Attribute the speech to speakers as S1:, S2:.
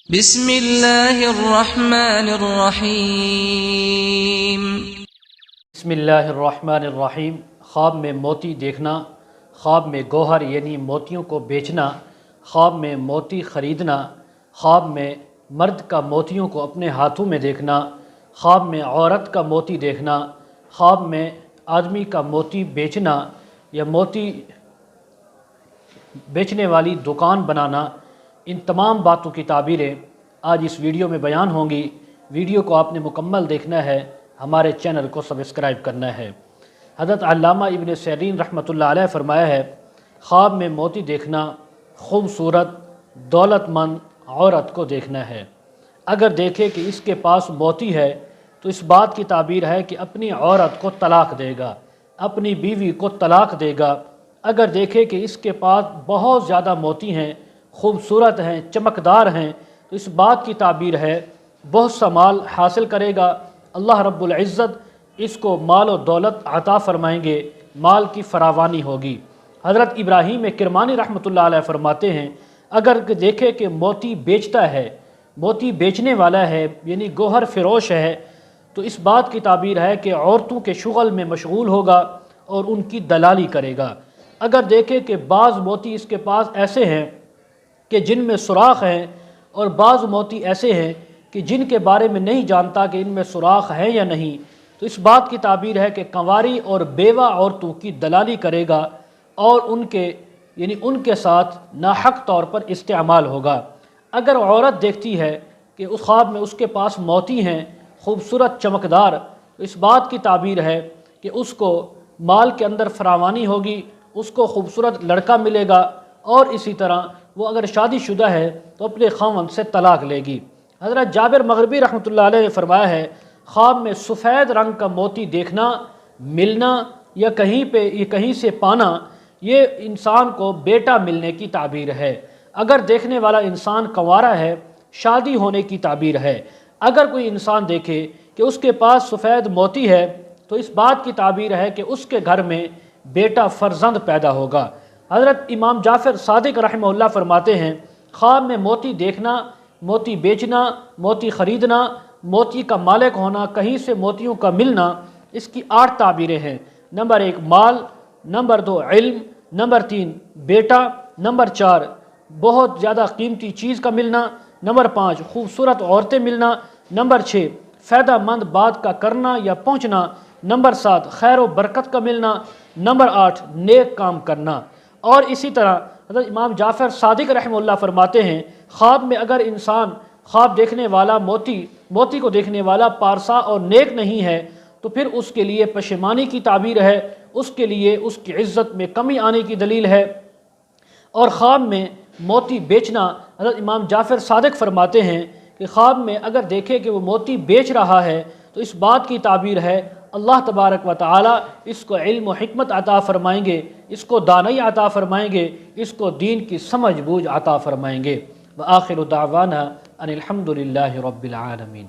S1: بسم اللہ الرحمن الرحیم۔
S2: بسم اللہ الرحمن الرحیم۔ خواب میں موتی دیکھنا، خواب میں گوہر یعنی موتیوں کو بیچنا، خواب میں موتی خریدنا، خواب میں مرد کا موتیوں کو اپنے ہاتھوں میں دیکھنا، خواب میں عورت کا موتی دیکھنا، خواب میں آدمی کا موتی بیچنا یا موتی بیچنے والی دکان بنانا، ان تمام باتوں کی تعبیریں آج اس ویڈیو میں بیان ہوں گی۔ ویڈیو کو آپ نے مکمل دیکھنا ہے، ہمارے چینل کو سبسکرائب کرنا ہے۔ حضرت علامہ ابن سیرین رحمۃ اللہ علیہ فرمایا ہے، خواب میں موتی دیکھنا خوبصورت دولت مند عورت کو دیکھنا ہے۔ اگر دیکھے کہ اس کے پاس موتی ہے تو اس بات کی تعبیر ہے کہ اپنی عورت کو طلاق دے گا، اپنی بیوی کو طلاق دے گا۔ اگر دیکھے کہ اس کے پاس بہت زیادہ موتی ہیں، خوبصورت ہیں، چمکدار ہیں، تو اس بات کی تعبیر ہے بہت سا مال حاصل کرے گا، اللہ رب العزت اس کو مال و دولت عطا فرمائیں گے، مال کی فراوانی ہوگی۔ حضرت ابراہیم کرمانی رحمۃ اللہ علیہ فرماتے ہیں، اگر دیکھے کہ موتی بیچتا ہے، موتی بیچنے والا ہے یعنی گوہر فروش ہے، تو اس بات کی تعبیر ہے کہ عورتوں کے شغل میں مشغول ہوگا اور ان کی دلالی کرے گا۔ اگر دیکھے کہ بعض موتی اس کے پاس ایسے ہیں کہ جن میں سوراخ ہیں اور بعض موتی ایسے ہیں کہ جن کے بارے میں نہیں جانتا کہ ان میں سوراخ ہے یا نہیں، تو اس بات کی تعبیر ہے کہ کنواری اور بیوہ عورتوں کی دلالی کرے گا اور ان کے ساتھ ناحق طور پر استعمال ہوگا۔ اگر عورت دیکھتی ہے کہ اس خواب میں اس کے پاس موتی ہیں خوبصورت چمکدار، تو اس بات کی تعبیر ہے کہ اس کو مال کے اندر فراوانی ہوگی، اس کو خوبصورت لڑکا ملے گا، اور اسی طرح وہ اگر شادی شدہ ہے تو اپنے خاوند سے طلاق لے گی۔ حضرت جابر مغربی رحمۃ اللہ علیہ نے فرمایا ہے، خواب میں سفید رنگ کا موتی دیکھنا، ملنا یا کہیں سے پانا، یہ انسان کو بیٹا ملنے کی تعبیر ہے۔ اگر دیکھنے والا انسان کنوارا ہے، شادی ہونے کی تعبیر ہے۔ اگر کوئی انسان دیکھے کہ اس کے پاس سفید موتی ہے تو اس بات کی تعبیر ہے کہ اس کے گھر میں بیٹا فرزند پیدا ہوگا۔ حضرت امام جعفر صادق رحمہ اللہ فرماتے ہیں، خواب میں موتی دیکھنا، موتی بیچنا، موتی خریدنا، موتی کا مالک ہونا، کہیں سے موتیوں کا ملنا، اس کی 8 تعبیریں ہیں۔ نمبر 1 مال، نمبر 2 علم، نمبر 3 بیٹا، نمبر 4 بہت زیادہ قیمتی چیز کا ملنا، نمبر 5 خوبصورت عورتیں ملنا، نمبر 6 فائدہ مند بات کا کرنا یا پہنچنا، نمبر 7 خیر و برکت کا ملنا، نمبر 8 نیک کام کرنا۔ اور اسی طرح حضرت امام جعفر صادق رحمہ اللہ فرماتے ہیں، خواب میں اگر انسان خواب دیکھنے والا موتی کو دیکھنے والا پارسا اور نیک نہیں ہے تو پھر اس کے لیے پشیمانی کی تعبیر ہے، اس کے لیے اس کی عزت میں کمی آنے کی دلیل ہے۔ اور خواب میں موتی بیچنا، حضرت امام جعفر صادق فرماتے ہیں کہ خواب میں اگر دیکھے کہ وہ موتی بیچ رہا ہے تو اس بات کی تعبیر ہے اللہ تبارک و تعالی اس کو علم و حکمت عطا فرمائیں گے، اس کو دانائی عطا فرمائیں گے، اس کو دین کی سمجھ بوجھ عطا فرمائیں گے۔ وآخر دعوانا ان الحمد للہ رب العالمین۔